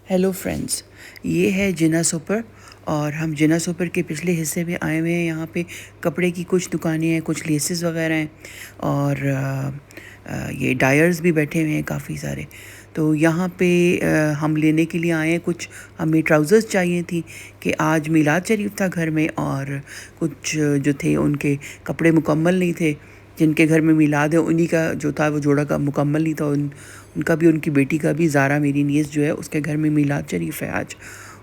Hello friends, ये है जिना super. और हम जिना सुपर के पिछले हिस्से में आए हुए हैं। यहाँ पे कपड़े की कुछ दुकानें हैं, कुछ लेसेस वगैरह हैं और ये डायर्स भी बैठे हुए हैं काफ़ी सारे। तो यहाँ पे हम लेने के लिए आए हैं। कुछ हमें ट्राउज़र्स चाहिए थी कि आज मीलाद शरीफ था घर में, और कुछ जो थे उनके कपड़े मुकम्मल नहीं थे। जिनके घर में मीलाद है उन्हीं का जो था वो जोड़ा का मुकम्मल नहीं था। उनका भी, उनकी बेटी का भी, ज़ारा मेरी नीस जो है उसके घर में मीलाद शरीफ है आज,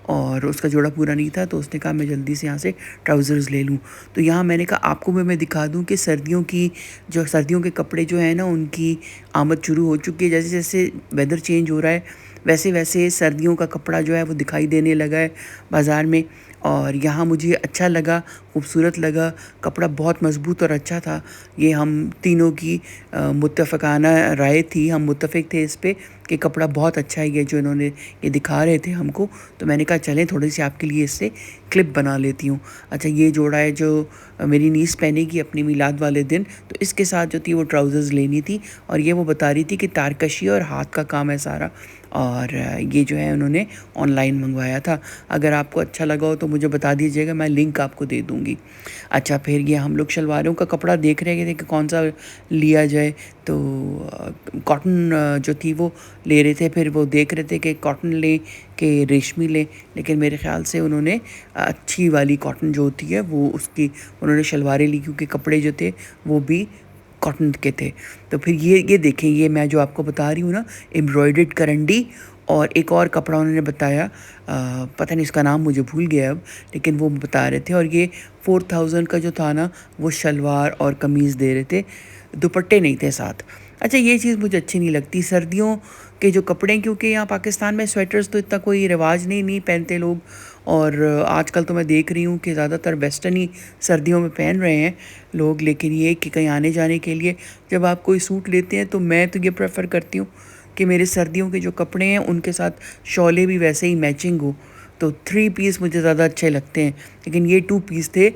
और उसका जोड़ा पूरा नहीं था। तो उसने कहा मैं जल्दी से यहाँ से ट्राउज़र्स ले लूँ। तो यहाँ मैंने कहा आपको मैं दिखा दूँ कि सर्दियों के कपड़े जो है ना उनकी आमद शुरू हो चुकी है। जैसे जैसे वेदर चेंज हो रहा है वैसे वैसे सर्दियों का कपड़ा जो है वो दिखाई देने लगा है बाज़ार में। और यहाँ मुझे अच्छा लगा, खूबसूरत लगा, कपड़ा बहुत मज़बूत और अच्छा था। ये हम तीनों की मुत्तफ़क़ाना राय थी, हम मुत्तफ़िक़ थे इस पे कि कपड़ा बहुत अच्छा है ये जो इन्होंने ये दिखा रहे थे हमको। तो मैंने कहा चलें थोड़ी सी आपके लिए इससे क्लिप बना लेती हूँ। अच्छा, ये जोड़ा है जो मेरी नीस पहनेगी अपनी मीलाद वाले दिन, तो इसके साथ जो थी वो ट्राउज़र्स लेनी थी। और ये वो बता रही थी कि तारकशी और हाथ का काम है सारा, और ये जो है उन्होंने ऑनलाइन मंगवाया था। अगर आपको अच्छा लगा हो तो मुझे बता दीजिएगा, मैं लिंक आपको दे दूँगी। अच्छा, फिर ये हम लोग शलवारों का कपड़ा देख रहे थे कि कौन सा लिया जाए। तो कॉटन जो थी वो ले रहे थे, फिर वो देख रहे थे कि कॉटन लें कि रेशमी लें। लेकिन मेरे ख़्याल से उन्होंने अच्छी वाली कॉटन जो होती है वो उसकी उन्होंने शलवारें ली, क्योंकि कपड़े जो थे वो भी कॉटन के थे। तो फिर ये देखें, ये मैं जो आपको बता रही हूँ ना, एम्ब्रॉयडर्ड करंडी। और एक और कपड़ा उन्होंने बताया, पता नहीं इसका नाम मुझे भूल गया अब, लेकिन वो बता रहे थे। और ये 4000 का जो था ना वो शलवार और कमीज़ दे रहे थे, दुपट्टे नहीं थे साथ। अच्छा, ये चीज़ मुझे अच्छी नहीं लगती सर्दियों के जो कपड़े हैं, क्योंकि यहाँ पाकिस्तान में स्वेटर्स तो इतना कोई रिवाज नहीं पहनते लोग। और आजकल तो मैं देख रही हूँ कि ज़्यादातर वेस्टर्न ही सर्दियों में पहन रहे हैं लोग। लेकिन ये कि कहीं आने जाने के लिए जब आप कोई सूट लेते हैं तो मैं तो ये प्रेफर करती हूँ कि मेरे सर्दियों के जो कपड़े हैं उनके साथ शॉले भी वैसे ही मैचिंग हो। तो 3 पीस मुझे ज़्यादा अच्छे लगते हैं, लेकिन ये 2 पीस थे।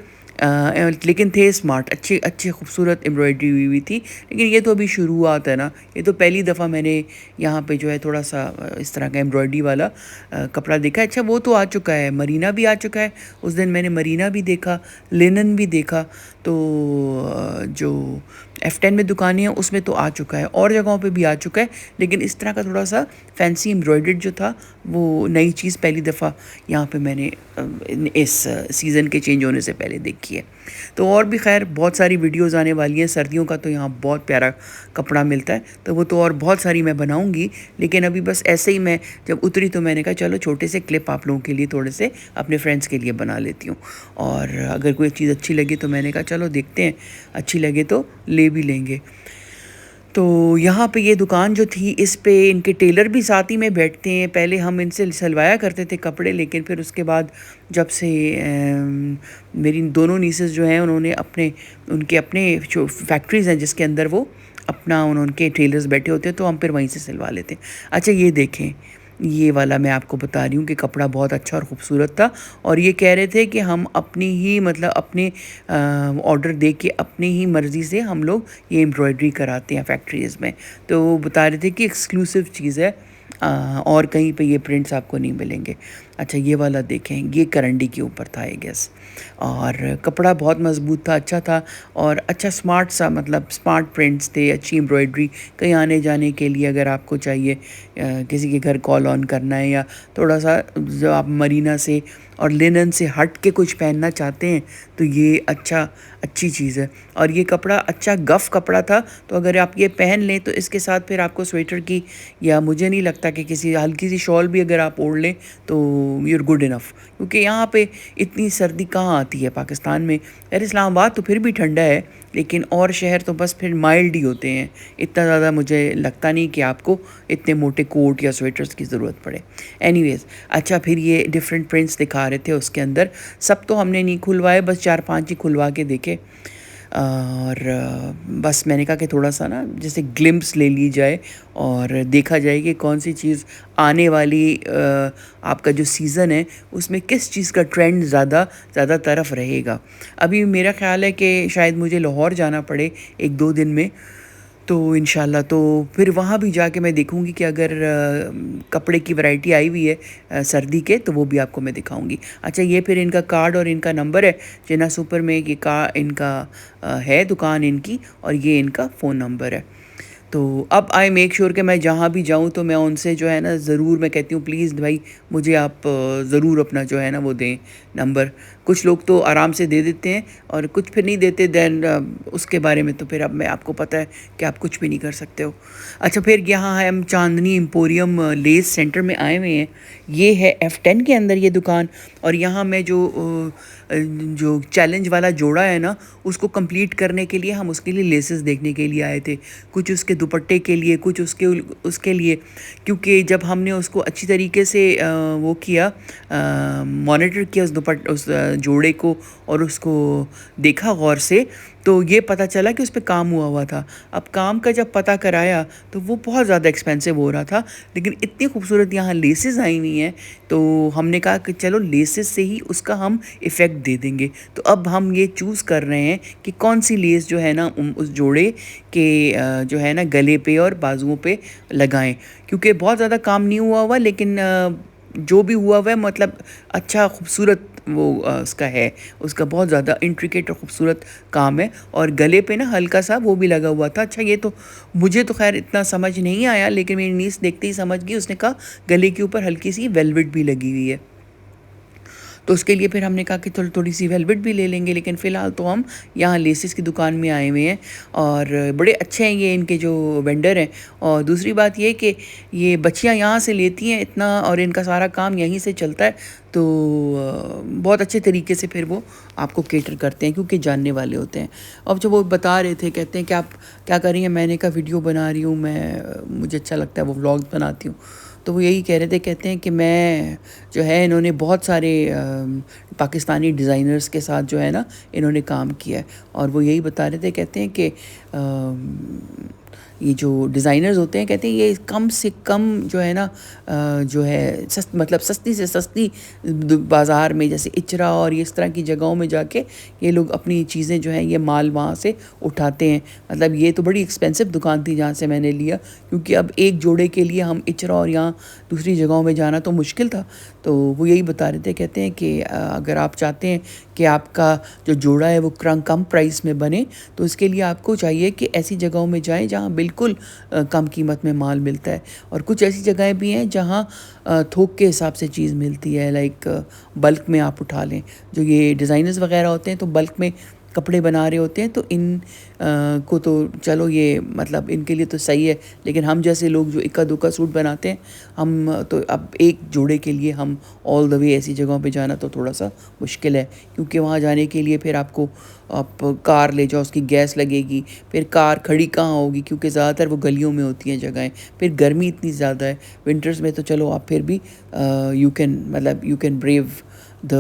लेकिन थे स्मार्ट, अच्छे अच्छे खूबसूरत एम्ब्रॉयडरी हुई थी। लेकिन ये तो अभी शुरुआत है ना, ये तो पहली दफ़ा मैंने यहाँ पे जो है थोड़ा सा इस तरह का एम्ब्रॉयडरी वाला कपड़ा देखा है। अच्छा, वो तो आ चुका है, मरीना भी आ चुका है। उस दिन मैंने मरीना भी देखा, लिनन भी देखा। तो जो F10 में दुकानें हैं उसमें तो आ चुका है, और जगहों पे भी आ चुका है। लेकिन इस तरह का थोड़ा सा फैंसी एम्ब्रॉयडर्ड जो था वो नई चीज़ पहली दफ़ा यहाँ पे मैंने इस सीज़न के चेंज होने से पहले देखी है। तो और भी खैर बहुत सारी वीडियोस आने वाली हैं सर्दियों का, तो यहाँ बहुत प्यारा कपड़ा मिलता है, तो वो तो और बहुत सारी मैं बनाऊँगी। लेकिन अभी बस ऐसे ही मैं जब उतरी तो मैंने कहा चलो छोटे से क्लिप आप लोगों के लिए, थोड़े से अपने फ्रेंड्स के लिए बना लेती हूँ। और अगर कोई चीज़ अच्छी लगी तो मैंने कहा चलो देखते हैं, अच्छी लगे तो ले भी लेंगे। तो यहाँ पे ये दुकान जो थी इस पे इनके टेलर भी साथ ही में बैठते हैं। पहले हम इनसे सिलवाया करते थे कपड़े, लेकिन फिर उसके बाद जब से मेरी दोनों नीसेस जो हैं उन्होंने उनके अपने जो फैक्ट्रीज़ हैं जिसके अंदर वो अपना उनके टेलर्स बैठे होते हैं, तो हम फिर वहीं से सिलवा लेते हैं। अच्छा, ये देखें, ये वाला मैं आपको बता रही हूँ कि कपड़ा बहुत अच्छा और ख़ूबसूरत था। और ये कह रहे थे कि हम अपनी ही मतलब अपने ऑर्डर दे के अपनी ही मर्ज़ी से हम लोग ये एम्ब्रॉयडरी कराते हैं फैक्ट्रीज़ में। तो वो बता रहे थे कि एक्सक्लूसिव चीज़ है, और कहीं पे ये प्रिंट्स आपको नहीं मिलेंगे। अच्छा, ये वाला देखें, ये करंडी के ऊपर था आई गेस। और कपड़ा बहुत मज़बूत था, अच्छा था, और अच्छा स्मार्ट सा, मतलब स्मार्ट प्रिंट्स थे, अच्छी एम्ब्रॉयडरी। कहीं आने जाने के लिए अगर आपको चाहिए, किसी के घर कॉल ऑन करना है, या थोड़ा सा जो आप मरीना से और लिनन से हट के कुछ पहनना चाहते हैं, तो ये अच्छी चीज़ है। और ये कपड़ा अच्छा गफ़ कपड़ा था, तो अगर आप ये पहन लें तो इसके साथ फिर आपको स्वेटर की, या मुझे नहीं लगता कि किसी हल्की सी शॉल भी अगर आप ओढ़ लें तो यू आर गुड इनफ। क्योंकि यहाँ पे इतनी सर्दी कहाँ आती है पाकिस्तान में। यार इस्लामाबाद तो फिर भी ठंडा है, लेकिन और शहर तो बस फिर माइल्ड ही होते हैं। इतना ज़्यादा मुझे लगता नहीं कि आपको इतने मोटे कोट या स्वेटर्स की ज़रूरत पड़े। एनीवेज़, अच्छा, फिर ये डिफरेंट प्रिंट्स दिखा रहे थे उसके अंदर। सब तो हमने नहीं खुलवाए, बस 4-5 ही खुलवा के देखे। और बस मैंने कहा कि थोड़ा सा ना जैसे ग्लिम्प्स ले ली जाए और देखा जाए कि कौन सी चीज़ आने वाली आपका जो सीज़न है उसमें किस चीज़ का ट्रेंड ज़्यादा तरफ रहेगा। अभी मेरा ख़्याल है कि शायद मुझे लाहौर जाना पड़े 1-2 दिन में, तो इंशाल्लाह तो फिर वहाँ भी जाके मैं देखूँगी कि अगर कपड़े की वैरायटी आई हुई है सर्दी के, तो वो भी आपको मैं दिखाऊँगी। अच्छा, ये फिर इनका कार्ड और इनका नंबर है जिन्ना सुपर में, ये का इनका है दुकान इनकी, और ये इनका फ़ोन नंबर है। तो अब आई मेक श्योर कि मैं जहाँ भी जाऊँ तो मैं उनसे जो है ना ज़रूर मैं कहती हूँ, प्लीज़ भाई मुझे आप ज़रूर अपना जो है ना वो दें नंबर। कुछ लोग तो आराम से दे देते हैं और कुछ फिर नहीं देते, देन उसके बारे में तो फिर अब मैं आपको पता है कि आप कुछ भी नहीं कर सकते हो। अच्छा, फिर यहाँ है हम चांदनी एम्पोरियम लेस सेंटर में आए हुए हैं। ये है F10 के अंदर ये दुकान, और यहाँ मैं जो चैलेंज वाला जोड़ा है ना, उसको कंप्लीट करने के लिए हम उसके लिए लेसेस देखने के लिए आए थे। कुछ उसके दुपट्टे के लिए, कुछ उसके लिए, क्योंकि जब हमने उसको अच्छी तरीके से वो किया, मॉनिटर किया उस जोड़े को, और उसको देखा गौर से, तो ये पता चला कि उस पर काम हुआ हुआ था। अब काम का जब पता कराया तो वो बहुत ज़्यादा एक्सपेंसिव हो रहा था, लेकिन इतनी खूबसूरत यहाँ लेसेस आई हुई हैं, तो हमने कहा कि चलो लेसेस से ही उसका हम इफ़ेक्ट दे देंगे। तो अब हम ये चूज़ कर रहे हैं कि कौन सी लेस जो है ना उस जोड़े के जो है ना गले पे और बाजुओं पे लगाएं, क्योंकि बहुत ज़्यादा काम नहीं हुआ हुआ, लेकिन जो भी हुआ हुआ है मतलब अच्छा खूबसूरत वो उसका है, उसका बहुत ज़्यादा इंट्रिकेट और ख़ूबसूरत काम है। और गले पे ना हल्का सा वो भी लगा हुआ था। अच्छा, ये तो मुझे तो खैर इतना समझ नहीं आया, लेकिन मेरी नीस देखते ही समझ गई। उसने कहा गले के ऊपर हल्की सी वेलवेट भी लगी हुई है, तो उसके लिए फिर हमने कहा कि थोड़ी थोड़ी सी वेलवेट भी ले लेंगे। लेकिन फ़िलहाल तो हम यहाँ लेसिस की दुकान में आए हुए हैं, और बड़े अच्छे हैं ये इनके जो वेंडर हैं। और दूसरी बात ये कि ये बच्चियाँ यहाँ से लेती हैं इतना, और इनका सारा काम यहीं से चलता है, तो बहुत अच्छे तरीके से फिर वो आपको केटर करते हैं, क्योंकि जानने वाले होते हैं। अब जब वो बता रहे थे, कहते हैं कि आप क्या कर रही हैं, मैंने कहा वीडियो बना रही हूँ, मुझे अच्छा लगता है, वो व्लॉग बनाती हूँ। तो वो यही कह रहे थे, कहते हैं कि मैं जो है, इन्होंने बहुत सारे पाकिस्तानी डिज़ाइनर्स के साथ जो है ना इन्होंने काम किया है, और वो यही बता रहे थे, कहते हैं कि ये जो डिज़ाइनर्स होते हैं, कहते हैं ये कम से कम जो है ना जो है मतलब सस्ती से सस्ती बाज़ार में, जैसे इचरा और इस तरह की जगहों में जाके ये लोग अपनी चीज़ें जो हैं ये माल वहाँ से उठाते हैं। मतलब ये तो बड़ी एक्सपेंसिव दुकान थी जहाँ से मैंने लिया, क्योंकि अब एक जोड़े के लिए हम इचरा और यहाँ दूसरी जगहों में जाना तो मुश्किल था। तो वो यही बता रहे थे, कहते हैं कि अगर आप चाहते हैं कि आपका जो जोड़ा है वो कम प्राइस में बने, तो इसके लिए आपको चाहिए कि ऐसी जगहों में जाएं जहां बिल्कुल कम कीमत में माल मिलता है। और कुछ ऐसी जगहें भी हैं जहां थोक के हिसाब से चीज़ मिलती है, लाइक बल्क में आप उठा लें। जो ये डिज़ाइनर्स वगैरह होते हैं तो बल्क में कपड़े बना रहे होते हैं, तो इन को तो चलो ये मतलब इनके लिए तो सही है, लेकिन हम जैसे लोग जो इक्का दुक्का सूट बनाते हैं, हम तो अब एक जोड़े के लिए हम ऑल द वे ऐसी जगहों पे जाना तो थोड़ा सा मुश्किल है, क्योंकि वहाँ जाने के लिए फिर आप कार ले जाओ, उसकी गैस लगेगी, फिर कार खड़ी कहाँ होगी, क्योंकि ज़्यादातर वो गलियों में होती हैं जगहें, फिर गर्मी इतनी ज़्यादा है। विंटर्स में तो चलो आप फिर भी you can brave the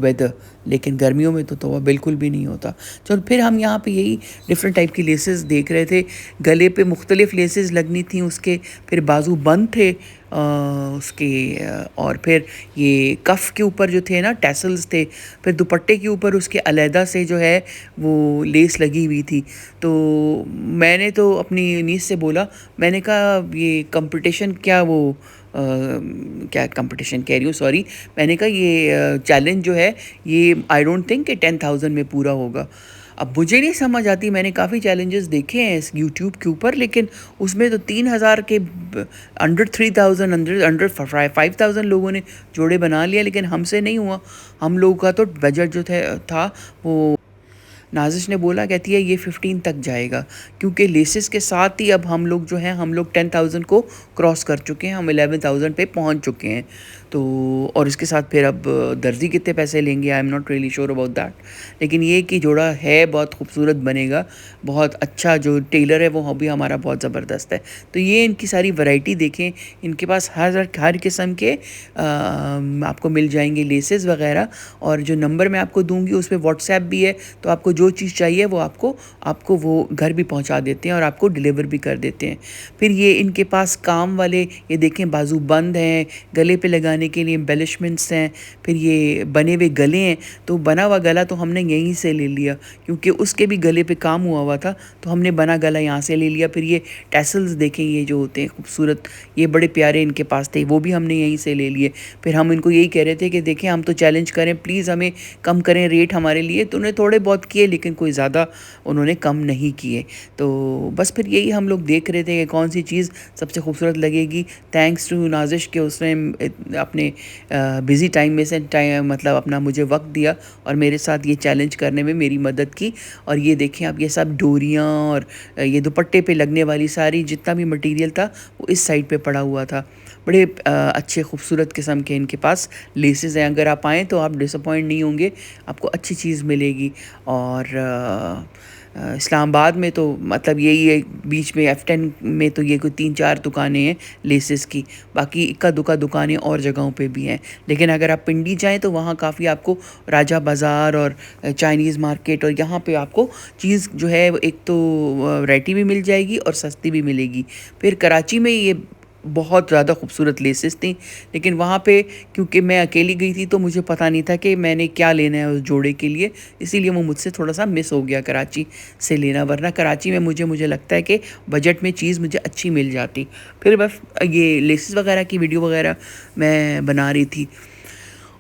weather, लेकिन गर्मियों में तो वह बिल्कुल भी नहीं होता। चलो फिर हम यहाँ पे यही डिफरेंट टाइप की लेसेस देख रहे थे। गले पे मुख्तलिफ लेसेस लगनी थी उसके, फिर बाजू बंद थे उसके, और फिर ये कफ़ के ऊपर जो थे ना टैसल्स थे, फिर दुपट्टे के ऊपर उसके अलहदा से जो है वो लेस लगी हुई थी। तो मैंने तो अपनी नीस से बोला, मैंने कहा ये कंपटीशन क्या वो क्या कंपटीशन कह रही हूँ, सॉरी, मैंने कहा ये चैलेंज जो है ये आई डोंट थिंक कि 10,000 में पूरा होगा। अब मुझे नहीं समझ आती, मैंने काफ़ी चैलेंजेस देखे हैं इस यूट्यूब के ऊपर, लेकिन उसमें तो 3,000 के अंडर 3,000 अंडर 5,000 लोगों ने जोड़े बना लिया, लेकिन हमसे नहीं हुआ। हम लोगों का तो बजट जो था वो, नाजिश ने बोला, कहती है ये 15 तक जाएगा, क्योंकि लेसेस के साथ ही अब हम लोग जो हैं हम लोग 10,000 को क्रॉस कर चुके हैं, हम 11,000 पे पहुंच चुके हैं। तो और इसके साथ फिर अब दर्जी कितने पैसे लेंगे, I am not really sure about that, लेकिन ये कि जोड़ा है बहुत खूबसूरत बनेगा, बहुत अच्छा। जो टेलर है वो भी हमारा बहुत ज़बरदस्त है। तो ये इनकी सारी वैरायटी देखें, इनके पास हर किस्म के आपको मिल जाएंगे लेसेस वगैरह। और जो नंबर मैं आपको दूंगी उस पर व्हाट्सएप भी है, तो आपको जो चीज़ चाहिए वो आपको आपको वो घर भी पहुंचा देते हैं और आपको डिलीवर भी कर देते हैं। फिर ये इनके पास काम वाले, ये देखें बाजू बंद हैं, गले पे लगाने के लिए एम्बेलिशमेंट्स हैं, फिर ये बने हुए गले हैं। तो बना हुआ गला तो हमने यहीं से ले लिया, क्योंकि उसके भी गले पे काम हुआ था, तो हमने बना गला यहाँ से ले लिया। फिर ये टैसल्स देखें, ये जो होते हैं खूबसूरत, ये बड़े प्यारे इनके पास थे, वो भी हमने यहीं से ले लिए। फिर हम इनको यही कह रहे थे कि देखें हम तो चैलेंज करें, प्लीज़ हमें कम करें रेट हमारे लिए। तो उन्होंने थोड़े बहुत किए, लेकिन कोई ज़्यादा उन्होंने कम नहीं किए। तो बस फिर यही हम लोग देख रहे थे कि कौन सी चीज़ सबसे खूबसूरत लगेगी। थैंक्स टू नाजिश के उसने अपने बिज़ी टाइम में से मतलब अपना मुझे वक्त दिया और मेरे साथ ये चैलेंज करने में मेरी मदद की। और ये देखें आप, ये सब डोरियाँ और ये दुपट्टे पे लगने वाली सारी जितना भी मटेरियल था वो इस साइड पे पड़ा हुआ था। बड़े अच्छे खूबसूरत किस्म के इनके पास लेसेस हैं। अगर आप आएँ तो आप डिसअपॉइंट नहीं होंगे, आपको अच्छी चीज़ मिलेगी। और इस्लामाबाद में तो मतलब यही है, बीच में F10 में तो ये कोई 3-4 दुकानें हैं लेसेस की, बाकी इक्का दुक्का दुकानें और जगहों पे भी हैं। लेकिन अगर आप पिंडी जाएं तो वहाँ काफ़ी आपको राजा बाज़ार और चाइनीज़ मार्केट और यहाँ पे आपको चीज़ जो है एक तो वैरायटी भी मिल जाएगी और सस्ती भी मिलेगी। फिर कराची में ये बहुत ज़्यादा खूबसूरत लेसेस थी, लेकिन वहाँ पे क्योंकि मैं अकेली गई थी तो मुझे पता नहीं था कि मैंने क्या लेना है उस जोड़े के लिए, इसीलिए वो मुझसे थोड़ा सा मिस हो गया कराची से लेना। वरना कराची में मुझे लगता है कि बजट में चीज़ मुझे अच्छी मिल जाती। फिर बस ये लेसेस वगैरह की वीडियो वगैरह मैं बना रही थी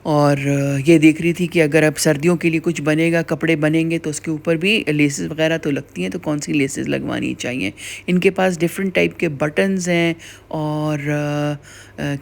और ये देख रही थी कि अगर अब सर्दियों के लिए कुछ बनेगा, कपड़े बनेंगे, तो उसके ऊपर भी लेसेस वगैरह तो लगती हैं, तो कौन सी लेसेस लगवानी चाहिए। इनके पास डिफरेंट टाइप के बटन्स हैं और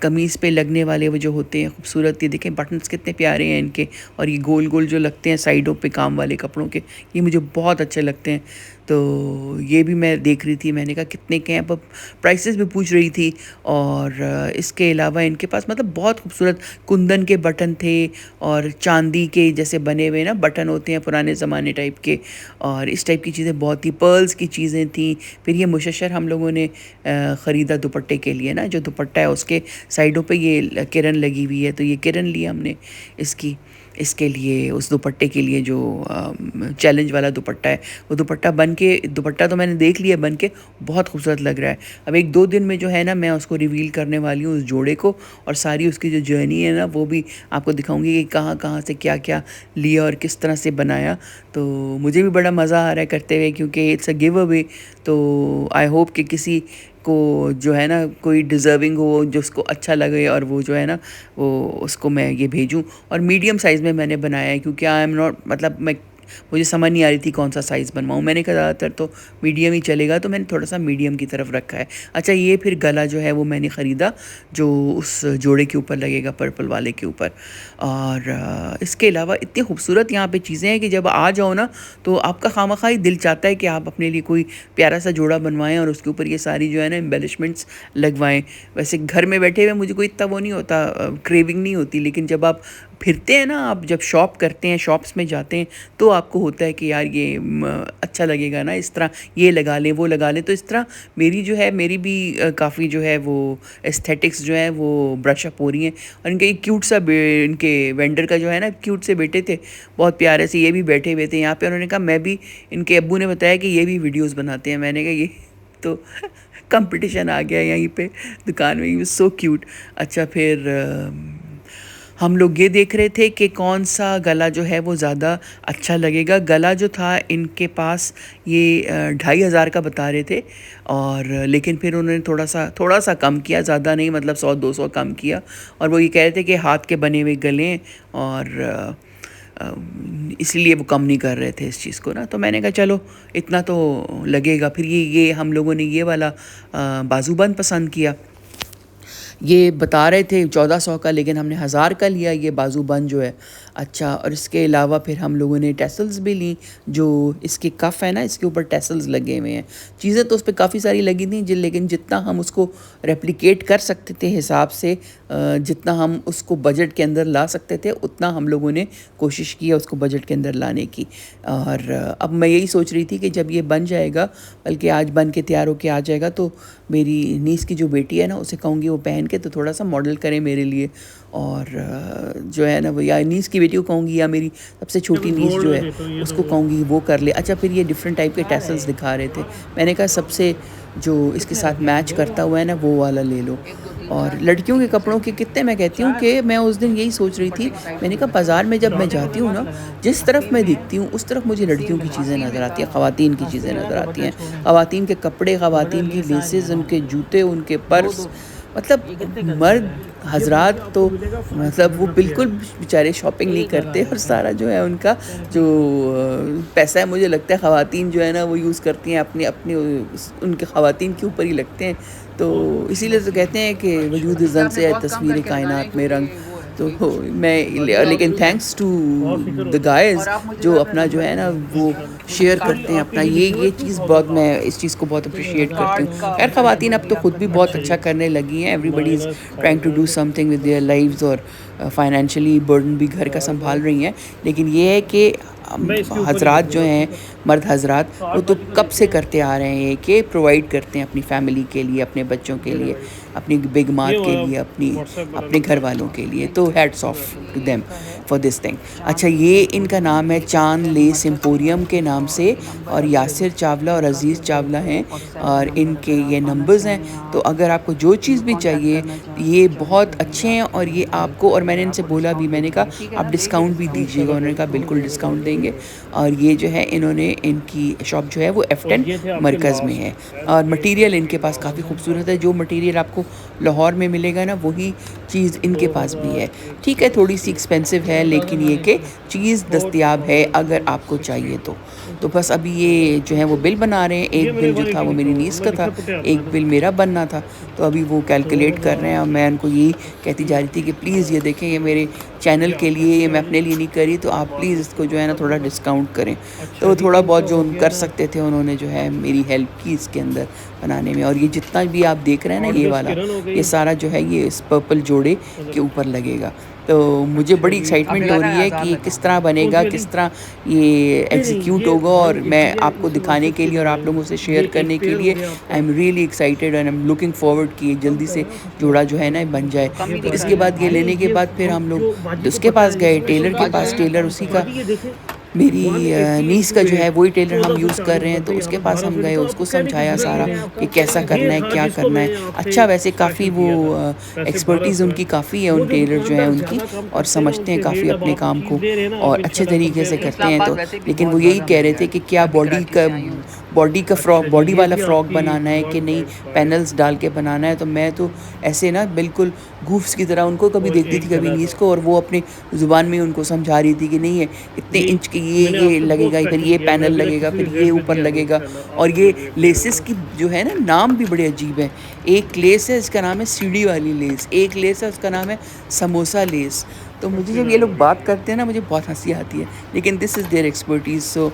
कमीज़ पे लगने वाले वो जो होते हैं खूबसूरत, ये देखें बटन्स कितने प्यारे हैं इनके। और ये गोल गोल जो लगते हैं साइडों पे काम वाले कपड़ों के, ये मुझे बहुत अच्छे लगते हैं। तो ये भी मैं देख रही थी, मैंने कहा कितने के हैं, अब प्राइसेस भी पूछ रही थी। और इसके अलावा इनके पास मतलब बहुत खूबसूरत कुंदन के बटन थे और चांदी के जैसे बने हुए ना बटन होते हैं पुराने ज़माने टाइप के, और इस टाइप की चीज़ें बहुत ही पर्ल्स की चीज़ें थी। फिर ये मुशस्सर हम लोगों ने ख़रीदा दुपट्टे के लिए ना, जो दुपट्टा है उसके साइडों पे ये किरण लगी हुई है, तो ये किरण ली हमने इसके लिए, उस दुपट्टे के लिए जो चैलेंज वाला दुपट्टा है। वो दुपट्टा तो मैंने देख लिया बन के, बहुत खूबसूरत लग रहा है। अब 1-2 दिन में जो है ना मैं उसको रिवील करने वाली हूँ उस जोड़े को, और सारी उसकी जो जर्नी है ना वो भी आपको दिखाऊंगी कि कहाँ कहाँ से क्या क्या लिया और किस तरह से बनाया। तो मुझे भी बड़ा मज़ा आ रहा है करते हुए, क्योंकि इट्स अ गिव अवे। तो आई होप कि किसी को जो है ना कोई डिज़र्विंग हो, जो उसको अच्छा लगे, और वो जो है ना वो उसको मैं ये भेजूँ। और मीडियम साइज़ में मैंने बनाया है, क्योंकि आई एम नॉट मतलब मुझे समझ नहीं आ रही थी कौन सा साइज़ बनवाऊँ। मैंने कहा ज़्यादातर तो मीडियम ही चलेगा, तो मैंने थोड़ा सा मीडियम की तरफ रखा है। अच्छा, ये फिर गला जो है वो मैंने ख़रीदा जो उस जोड़े के ऊपर लगेगा, पर्पल वाले के ऊपर। और इसके अलावा इतनी खूबसूरत यहाँ पे चीज़ें हैं कि जब आ जाओ ना तो आपका खामखा ही दिल चाहता है कि आप अपने लिए कोई प्यारा सा जोड़ा बनवाएं और उसके ऊपर ये सारी जो है ना एम्बेलिशमेंट्स लगवाएं। वैसे घर में बैठे हुए मुझे कोई इतना वो नहीं होता, क्रेविंग नहीं होती, लेकिन जब आप फिरते हैं ना, आप जब शॉप करते हैं, शॉप्स में जाते हैं, तो आपको होता है कि यार ये अच्छा लगेगा ना, इस तरह ये लगा लें वो लगा लें। तो इस तरह मेरी भी काफ़ी जो है वो एस्थेटिक्स जो है वो ब्रश अप हो रही हैं। और इनके एक क्यूट सा इनके वेंडर का जो है ना क्यूट से बेटे थे, बहुत प्यारे से, ये भी बैठे हुए थे यहाँ पे। उन्होंने कहा मैं भी, इनके अब्बू ने बताया कि ये भी वीडियोज़ बनाते हैं। मैंने कहा ये तो कंपटीशन आ गया यहीं पे दुकान में, ये सो क्यूट। अच्छा, फिर हम लोग ये देख रहे थे कि कौन सा गला जो है वो ज़्यादा अच्छा लगेगा। गला जो था इनके पास ये 2500 का बता रहे थे, और लेकिन फिर उन्होंने थोड़ा सा कम किया, ज़्यादा नहीं, मतलब 100-200 कम किया। और वो ये कह रहे थे कि हाथ के बने हुए गले हैं, और इसलिए वो कम नहीं कर रहे थे इस चीज़ को ना। तो मैंने कहा चलो इतना तो लगेगा। फिर ये हम लोगों ने ये वाला बाजूबंद पसंद किया। ये बता रहे थे 1400 का, लेकिन हमने 1000 का लिया ये बाजूबंद जो है। अच्छा, और इसके अलावा फिर हम लोगों ने टैसल्स भी ली, जो इसके कफ़ है ना इसके ऊपर टैसल्स लगे हुए हैं। चीज़ें तो उस पर काफ़ी सारी लगी थी, लेकिन जितना हम उसको रेप्लिकेट कर सकते थे हिसाब से, जितना हम उसको बजट के अंदर ला सकते थे, उतना हम लोगों ने कोशिश की है उसको बजट के अंदर लाने की। और अब मैं यही सोच रही थी कि जब ये बन जाएगा, बल्कि आज बन के तैयार होके आ जाएगा, तो मेरी नीस की जो बेटी है ना उसे कहूँगी वो पहन के तो थोड़ा सा मॉडल करें मेरे लिए। और जो है ना वो, या नीस की बेटी को कहूँगी या मेरी सबसे छोटी नीस जो है उसको कहूँगी वो कर ले। अच्छा फिर ये डिफरेंट टाइप के टैसल्स दिखा रहे थे, मैंने कहा सबसे जो इसके साथ मैच करता हुआ है ना वो वाला ले लो। और लड़कियों के कपड़ों के कितने, मैं कहती हूँ कि मैं उस दिन यही सोच रही थी, मैंने कहा बाज़ार में जब मैं जाती हूँ ना, जिस तरफ मैं देखती हूँ उस तरफ मुझे लड़कियों की चीज़ें नज़र आती हैं, ख़वातीन की चीज़ें नज़र आती हैं। ख़वातीन के कपड़े, ख़वातीन की लेसेस, उनके जूते, उनके पर्स, मतलब मर्द हज़रात तो मतलब वो बिल्कुल बेचारे शॉपिंग नहीं करते और सारा जो है उनका जो पैसा है मुझे लगता है ख़वातीन जो है ना वो यूज़ करती हैं अपनी अपनी उनके ख़वातीन के ऊपर ही लगते हैं। तो इसीलिए तो कहते हैं कि वजूद ज़न से है तस्वीर कायनात में रंग। तो लेकिन थैंक्स टू द गाइज़ जो अपना जो है ना वो शेयर करते हैं अपना, ये चीज़ बहुत, मैं इस चीज़ को बहुत अप्रिशिएट करती हूँ। खैर ख़वातीन अब तो खुद भी बहुत अच्छा करने लगी हैं, everybody is trying to do something with their lives और फाइनेंशियली बर्डन भी घर का संभाल रही हैं। लेकिन ये है कि हज़रात जो हैं, मर्द हज़रात, वो तो कब से करते आ रहे हैं कि प्रोवाइड करते हैं अपनी फैमिली के लिए, अपने बच्चों के लिए, अपनी बिग मात के लिए, अपने घर वालों के लिए। तो hats off to them for this thing. अच्छा ये इनका नाम है चांद लेस एम्पोरियम के नाम से, और यासिर चावला और अज़ीज़ चावला हैं और इनके ये नंबर्स हैं। तो अगर आपको जो चीज़ भी चाहिए, ये बहुत अच्छे हैं और ये आपको, और मैंने इनसे बोला भी, मैंने कहा आप डिस्काउंट भी दीजिएगा, उन्होंने कहा बिल्कुल डिस्काउंट देंगे। और ये जो है इन्होंने, इनकी शॉप जो है वो F10 मरकज़ में है और मटेरियल इनके पास काफ़ी खूबसूरत है। जो मटेरियल आपको लाहौर में मिलेगा ना वही चीज़ इनके पास भी है। ठीक है थोड़ी सी एक्सपेंसिव है लेकिन ये कि चीज़ दस्तयाब है अगर आपको चाहिए तो। तो बस अभी ये जो है वो बिल बना रहे हैं, एक बिल जो था वो मेरी नीस का था, एक बिल मेरा बनना था। तो अभी वो कैलकुलेट कर रहे हैं और मैं उनको यही कहती जा रही थी कि प्लीज़ ये देखें ये मेरे चैनल के लिए, ये मैं अपने लिए नहीं करी, तो आप प्लीज़ इसको जो है ना थोड़ा डिस्काउंट करें। तो थोड़ा बहुत जो कर सकते थे उन्होंने जो है मेरी हेल्प की इसके अंदर बनाने में। और ये जितना भी आप देख रहे हैं ना ये वाला, ये सारा जो है ये इस पर्पल जोड़े के ऊपर लगेगा। तो मुझे बड़ी एक्साइटमेंट हो रही है कि ये किस तरह बनेगा, किस तरह ये एग्जीक्यूट होगा, और मैं आपको दिखाने के लिए और आप लोगों से शेयर करने के लिए I am really excited and I am looking forward कि ये जल्दी से जोड़ा जो है ना बन जाए। तो इसके बाद ये लेने के बाद फिर हम लोग उसके पास गए, टेलर के पास, टेलर उसी का मेरी नीस का जो है वही टेलर हम यूज़ कर रहे हैं। तो उसके पास हम गए, उसको समझाया सारा कि कैसा करना है, क्या करना है। अच्छा वैसे काफ़ी वो एक्सपर्टीज़ उनकी काफ़ी है, उन टेलर जो है उनकी, और समझते हैं काफ़ी अपने काम को और अच्छे तरीके से करते हैं। तो लेकिन वो यही कह रहे थे कि क्या बॉडी का फ्रॉक, बॉडी वाला फ़्रॉक बनाना है कि नहीं पैनल्स डाल के बनाना है। तो मैं तो ऐसे ना बिल्कुल गूफ्स की तरह उनको कभी देखती थी कभी नीस को, और वो अपनी ज़ुबान में उनको समझा रही थी कि नहीं है इतने इंच की ये लगेगा, फिर ये पैनल लगेगा, फिर ये ऊपर लगेगा। और ये लेसेस की जो है ना नाम भी बड़े अजीब है। एक लेस है इसका नाम है सीढ़ी वाली लेस, एक लेस है उसका नाम है समोसा लेस। तो मुझे जब ये लोग बात करते हैं ना मुझे बहुत हंसी आती है, लेकिन this is their expertise, so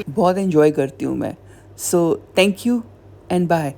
बहुत इन्जॉय करती हूँ मैं। So thank you and bye.